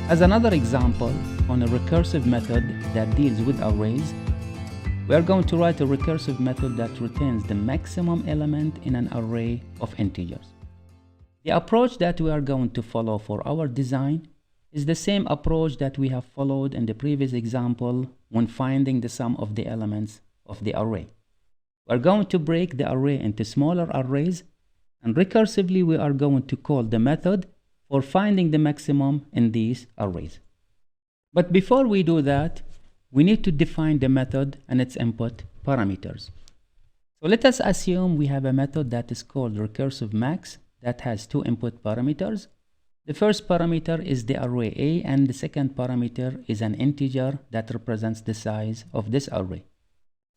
As another example on a recursive method that deals with arrays, we are going to write a recursive method that returns the maximum element in an array of integers. The approach that we are going to follow for our design is the same approach that we have followed in the previous example when finding the sum of the elements of the array. We are going to break the array into smaller arrays, and recursively we are going to call the method for finding the maximum in these arrays. But before we do that, we need to define the method and its input parameters. So let us assume we have a method that is called recursive max that has two input parameters. The first parameter is the array A, and the second parameter is an integer that represents the size of this array.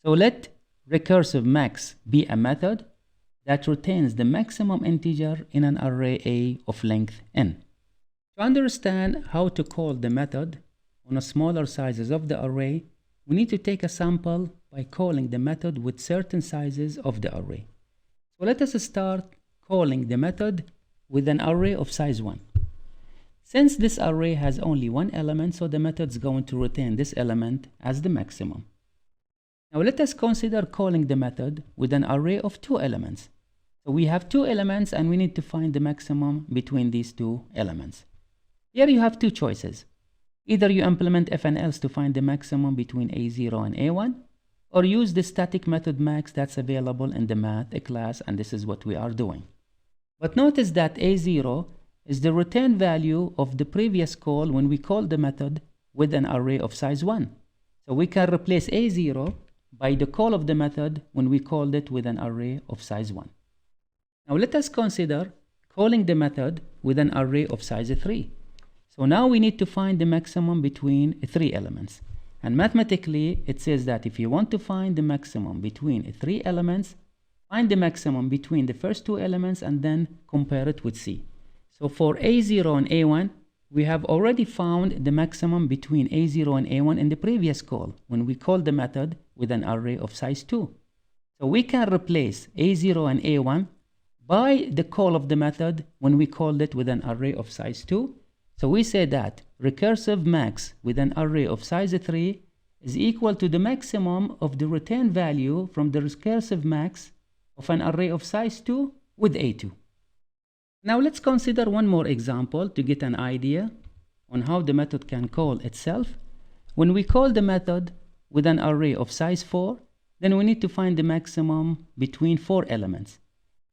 So let recursive max be a method that retains the maximum integer in an array A of length n. To understand how to call the method on a smaller sizes of the array, we need to take a sample by calling the method with certain sizes of the array. So let us start calling the method with an array of size 1. Since this array has only one element, so the method is going to retain this element as the maximum. Now let us consider calling the method with an array of two elements. So we have two elements and we need to find the maximum between these two elements. Here you have two choices. Either you implement if and else to find the maximum between A0 and A1, or use the static method max that's available in the math class, and this is what we are doing. But notice that A0 is the return value of the previous call when we called the method with an array of size 1. So we can replace A0 by the call of the method when we called it with an array of size 1. Now let us consider calling the method with an array of size 3. So now we need to find the maximum between three elements. And mathematically, it says that if you want to find the maximum between three elements, find the maximum between the first two elements and then compare it with C. So for A0 and A1, we have already found the maximum between A0 and A1 in the previous call when we called the method with an array of size 2. So we can replace A0 and A1 by the call of the method when we called it with an array of size 2. So we say that recursive max with an array of size 3 is equal to the maximum of the return value from the recursive max of an array of size 2 with A2. Now let's consider one more example to get an idea on how the method can call itself. When we call the method with an array of size 4, then we need to find the maximum between 4 elements.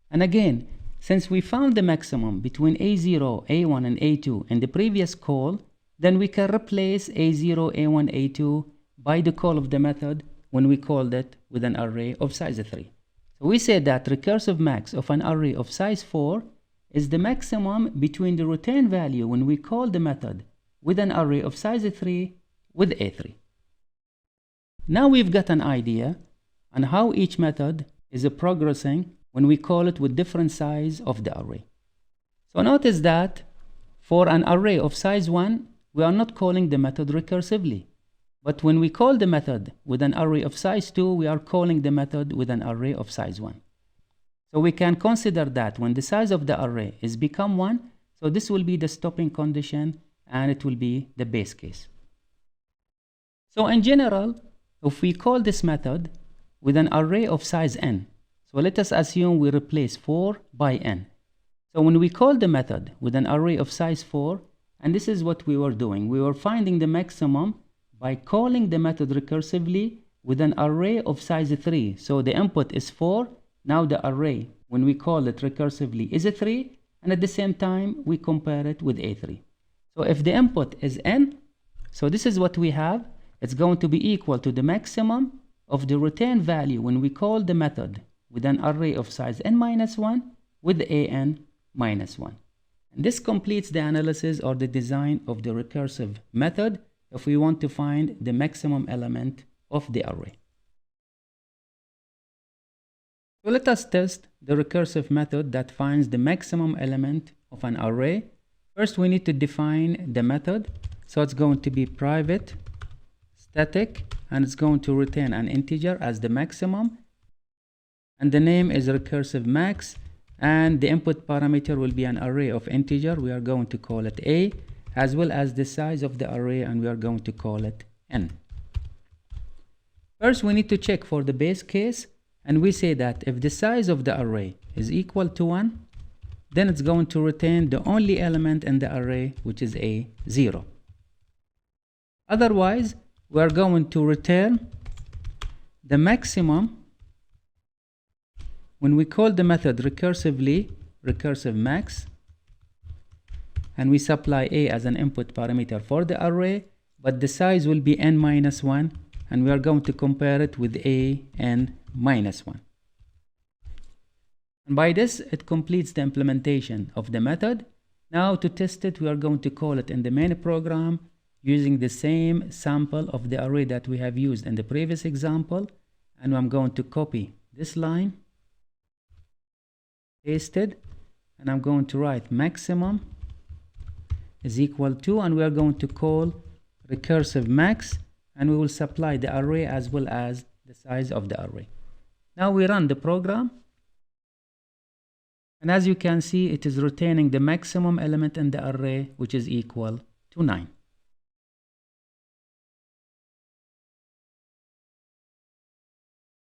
And again, since we found the maximum between A0, A1, and A2 in the previous call, then we can replace A0, A1, A2 by the call of the method when we called it with an array of size 3. So we say that recursive max of an array of size 4 is the maximum between the return value when we call the method with an array of size 3 with A3. Now we've got an idea on how each method is progressing when we call it with different size of the array. So notice that for an array of size 1, we are not calling the method recursively. But when we call the method with an array of size 2, we are calling the method with an array of size 1. So we can consider that when the size of the array is become 1, so this will be the stopping condition and it will be the base case. So in general, if we call this method with an array of size n, so let us assume we replace 4 by n. So when we call the method with an array of size 4, and this is what we were doing, we were finding the maximum by calling the method recursively with an array of size 3. So the input is 4. Now the array, when we call it recursively, is a 3, and at the same time, we compare it with A3. So if the input is n, so this is what we have. It's going to be equal to the maximum of the return value when we call the method with an array of size n-1 with an minus 1. And this completes the analysis or the design of the recursive method if we want to find the maximum element of the array. So let us test the recursive method that finds the maximum element of an array. First, we need to define the method. So it's going to be private static, and it's going to return an integer as the maximum. And the name is recursive max, and the input parameter will be an array of integer. We are going to call it A, as well as the size of the array, and we are going to call it n. First, we need to check for the base case, and we say that if the size of the array is equal to 1, then it's going to return the only element in the array, which is a 0. Otherwise, we are going to return the maximum when we call the method recursively, recursive max, and we supply a as an input parameter for the array, but the size will be n minus 1, and we are going to compare it with a n minus 1. And by this, it completes the implementation of the method. Now to test it, we are going to call it in the main program using the same sample of the array that we have used in the previous example. And I'm going to copy this line, paste it, and I'm going to write maximum is equal to, and we are going to call recursive max, and we will supply the array as well as the size of the array. Now we run the program, and as you can see, it is returning the maximum element in the array, which is equal to 9.